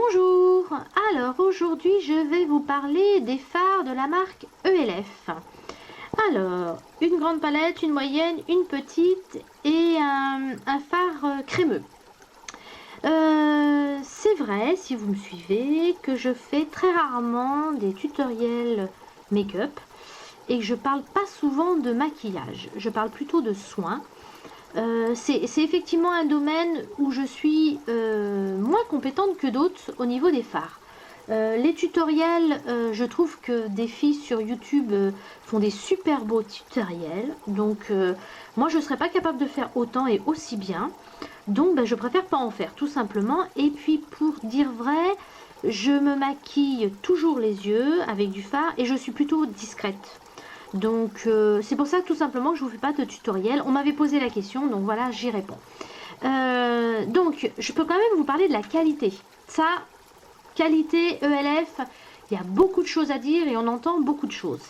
Bonjour, alors aujourd'hui je vais vous parler des fards de la marque ELF. Alors, une grande palette, une moyenne, une petite et un fard crémeux. C'est vrai, si vous me suivez, que je fais très rarement des tutoriels make-up et que je parle pas souvent de maquillage, je parle plutôt de soins. C'est effectivement un domaine où je suis moins compétente que d'autres au niveau des fards. Les tutoriels, je trouve que des filles sur YouTube font des super beaux tutoriels. Donc moi je ne serais pas capable de faire autant et aussi bien. Donc je préfère pas en faire tout simplement. Et puis pour dire vrai, je me maquille toujours les yeux avec du fard et je suis plutôt discrète. Donc c'est pour ça que tout simplement que je vous fais pas de tutoriel. On m'avait posé la question, donc voilà, j'y réponds. Donc je peux quand même vous parler de la qualité. Ça, qualité ELF, il y a beaucoup de choses à dire et on entend beaucoup de choses.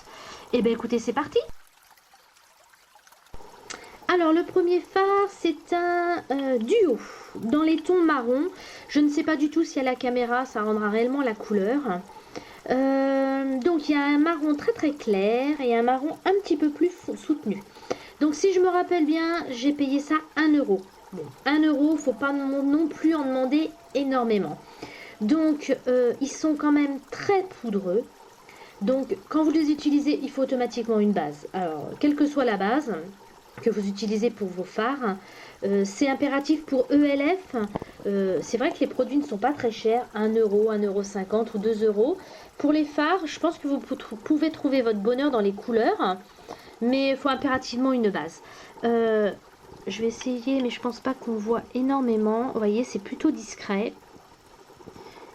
Et bien écoutez, c'est parti. Alors le premier fard, c'est un duo dans les tons marron. Je ne sais pas du tout si à la caméra ça rendra réellement la couleur. Donc il y a un marron très très clair et un marron un petit peu plus soutenu. Donc si je me rappelle bien, j'ai payé ça 1 euro. Bon, 1 euro, faut pas non plus en demander énormément. Donc ils sont quand même très poudreux. Donc quand vous les utilisez, il faut automatiquement une base. Alors quelle que soit la base que vous utilisez pour vos fards, c'est impératif pour ELF. C'est vrai que les produits ne sont pas très chers, 1 euro, 1,50 € ou 2 euros. Pour les fards, je pense que vous pouvez trouver votre bonheur dans les couleurs, mais il faut impérativement une base. Je vais essayer, mais je pense pas qu'on voit énormément. Vous voyez, c'est plutôt discret.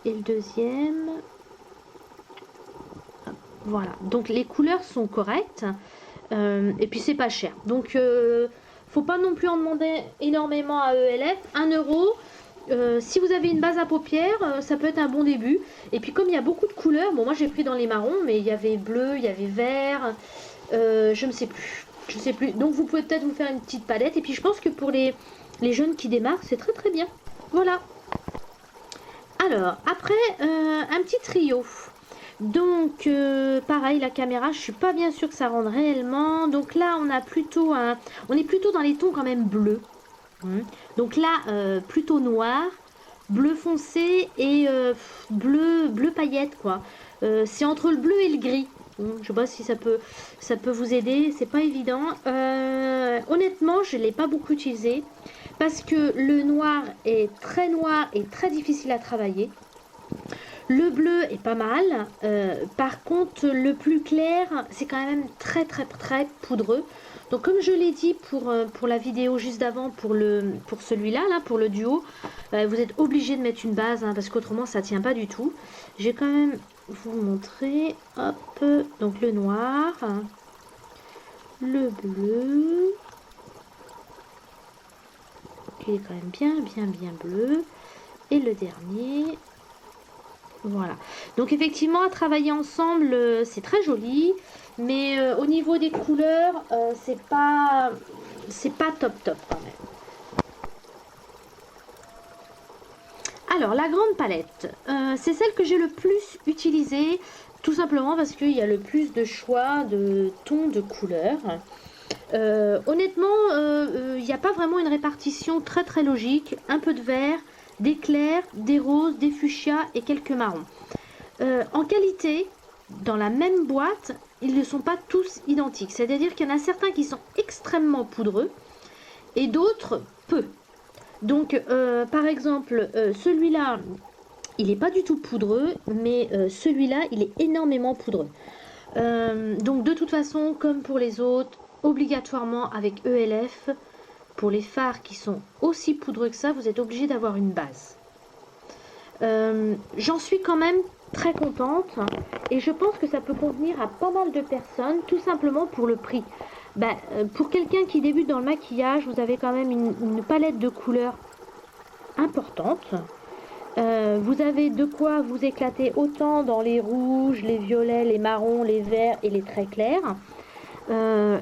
Et le deuxième, voilà. Donc les couleurs sont correctes, et puis c'est pas cher. Donc faut pas non plus en demander énormément à ELF. 1 euro. Si vous avez une base à paupières, ça peut être un bon début. Et puis comme il y a beaucoup de couleurs, bon moi j'ai pris dans les marrons, mais il y avait bleu, il y avait vert, je ne sais plus. Je sais plus. Donc vous pouvez peut-être vous faire une petite palette. Et puis je pense que pour les jeunes qui démarrent, c'est très très bien. Voilà. Alors, après, un petit trio. Donc, pareil, la caméra, je suis pas bien sûre que ça rende réellement. Donc là, on a plutôt on est plutôt dans les tons quand même bleus. Donc là, plutôt noir, bleu foncé et bleu paillette, quoi. C'est entre le bleu et le gris. Je sais pas si ça peut vous aider, c'est pas évident. Honnêtement, je l'ai pas beaucoup utilisé parce que le noir est très noir et très difficile à travailler. Le bleu est pas mal. Par contre, le plus clair, c'est quand même très très très poudreux. Donc comme je l'ai dit pour la vidéo juste d'avant, pour celui-là, pour le duo, vous êtes obligé de mettre une base, parce qu'autrement ça tient pas du tout. Je vais quand même vous montrer, hop, donc le noir, le bleu, qui est quand même bien bleu, et le dernier, voilà. Donc effectivement à travailler ensemble, c'est très joli, mais au niveau des couleurs, c'est pas top quand même. Alors la grande palette, c'est celle que j'ai le plus utilisée, tout simplement parce qu'il y a le plus de choix de tons de couleurs. Honnêtement, il n'y a pas vraiment une répartition très très logique. Un peu de vert, des clairs, des roses, des fuchsias et quelques marrons. En qualité, dans la même boîte, ils ne sont pas tous identiques. C'est-à-dire qu'il y en a certains qui sont extrêmement poudreux et d'autres peu. Donc, par exemple, celui-là, il n'est pas du tout poudreux, mais celui-là, il est énormément poudreux. Donc, de toute façon, comme pour les autres, obligatoirement avec ELF, pour les fards qui sont aussi poudreux que ça, vous êtes obligé d'avoir une base. J'en suis quand même très contente et je pense que ça peut convenir à pas mal de personnes, tout simplement pour le prix. Pour quelqu'un qui débute dans le maquillage, vous avez quand même une palette de couleurs importante. Vous avez de quoi vous éclater autant dans les rouges, les violets, les marrons, les verts et les très clairs.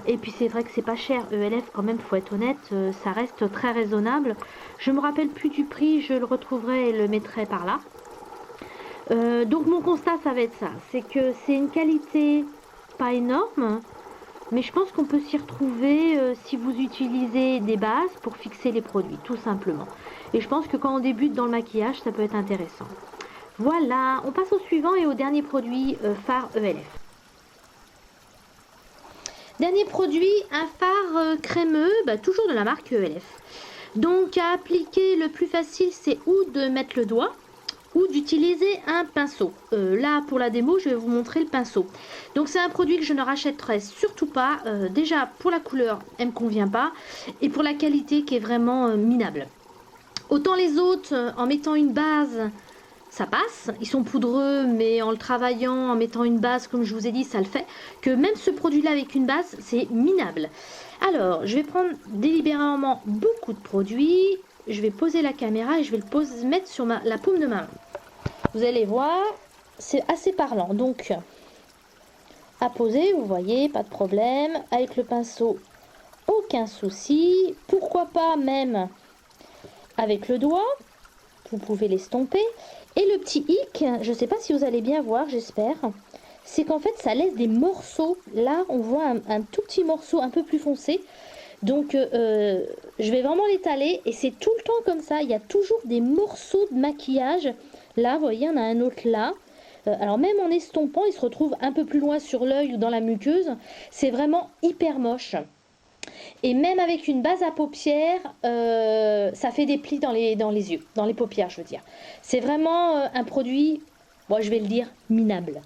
Et puis c'est vrai que c'est pas cher. ELF quand même, faut être honnête, ça reste très raisonnable. Je me rappelle plus du prix, je le retrouverai et le mettrai par là. Donc mon constat, ça va être ça. C'est que c'est une qualité pas énorme, mais je pense qu'on peut s'y retrouver si vous utilisez des bases pour fixer les produits, tout simplement. Et je pense que quand on débute dans le maquillage, ça peut être intéressant. Voilà, on passe au suivant et au dernier produit fard ELF. Dernier produit, un fard crémeux, toujours de la marque ELF. Donc à appliquer, le plus facile, c'est ou de mettre le doigt, ou d'utiliser un pinceau. Là, pour la démo, je vais vous montrer le pinceau. Donc c'est un produit que je ne rachèterai surtout pas. Déjà, pour la couleur, elle ne me convient pas. Et pour la qualité qui est vraiment minable. Autant les autres, en mettant une base, ça passe. Ils sont poudreux, mais en le travaillant, en mettant une base, comme je vous ai dit, ça le fait. Que même ce produit-là avec une base, c'est minable. Alors, je vais prendre délibérément beaucoup de produits. Je vais poser la caméra et je vais le mettre sur la paume de ma main. Vous allez voir, c'est assez parlant. Donc, à poser, vous voyez, pas de problème. Avec le pinceau, aucun souci. Pourquoi pas même avec le doigt. Vous pouvez l'estomper. Et le petit hic, je ne sais pas si vous allez bien voir, j'espère, c'est qu'en fait, ça laisse des morceaux. Là, on voit un tout petit morceau un peu plus foncé. Donc, je vais vraiment l'étaler et c'est tout le temps comme ça. Il y a toujours des morceaux de maquillage. Là, vous voyez, il y en a un autre là. Alors, même en estompant, il se retrouve un peu plus loin sur l'œil ou dans la muqueuse. C'est vraiment hyper moche. Et même avec une base à paupières, ça fait des plis dans les yeux, dans les paupières, je veux dire. C'est vraiment un produit, bon, je vais le dire, minable.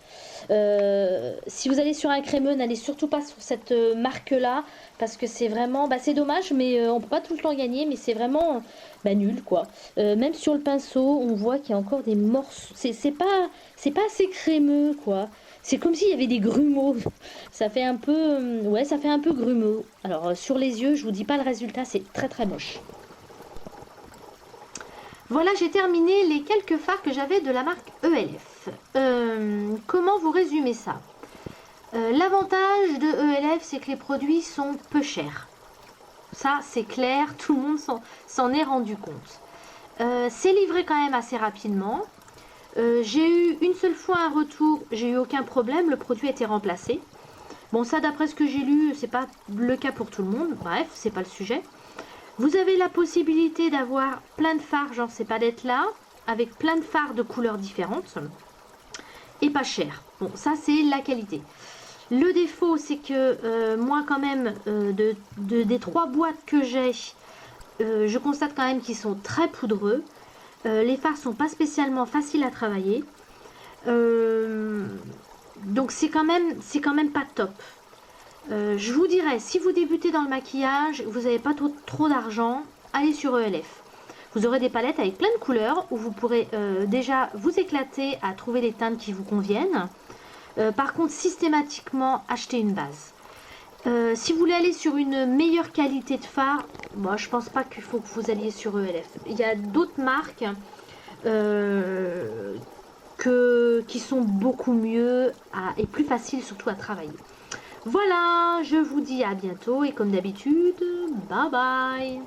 Si vous allez sur un crémeux, n'allez surtout pas sur cette marque-là, parce que c'est vraiment, c'est dommage, mais on peut pas tout le temps gagner, mais c'est vraiment nul, quoi. Même sur le pinceau, on voit qu'il y a encore des morceaux. C'est pas assez crémeux, quoi. C'est comme s'il y avait des grumeaux. Ça fait un peu, ouais, ça fait un peu grumeau. Alors sur les yeux, je vous dis pas le résultat, c'est très très moche. Voilà, j'ai terminé les quelques fards que j'avais de la marque ELF. Comment vous résumer ça? L'avantage de ELF, c'est que les produits sont peu chers. Ça, c'est clair, tout le monde s'en est rendu compte. C'est livré quand même assez rapidement. J'ai eu une seule fois un retour, j'ai eu aucun problème, le produit a été remplacé. Bon, ça d'après ce que j'ai lu, c'est pas le cas pour tout le monde, bref, c'est pas le sujet. Vous avez la possibilité d'avoir plein de fards, genre ces palettes là, avec plein de fards de couleurs différentes, et pas cher. Bon, ça c'est la qualité. Le défaut, c'est que moi quand même, des 3 boîtes que j'ai, je constate quand même qu'ils sont très poudreux. Les fards sont pas spécialement faciles à travailler. Donc c'est quand même pas top. Je vous dirais, si vous débutez dans le maquillage, vous n'avez pas trop d'argent, allez sur ELF. Vous aurez des palettes avec plein de couleurs où vous pourrez déjà vous éclater à trouver les teintes qui vous conviennent. Par contre, systématiquement, achetez une base. Si vous voulez aller sur une meilleure qualité de fard, bon, je pense pas qu'il faut que vous alliez sur ELF. Il y a d'autres marques qui sont beaucoup mieux et plus faciles surtout à travailler. Voilà, je vous dis à bientôt et comme d'habitude, bye bye.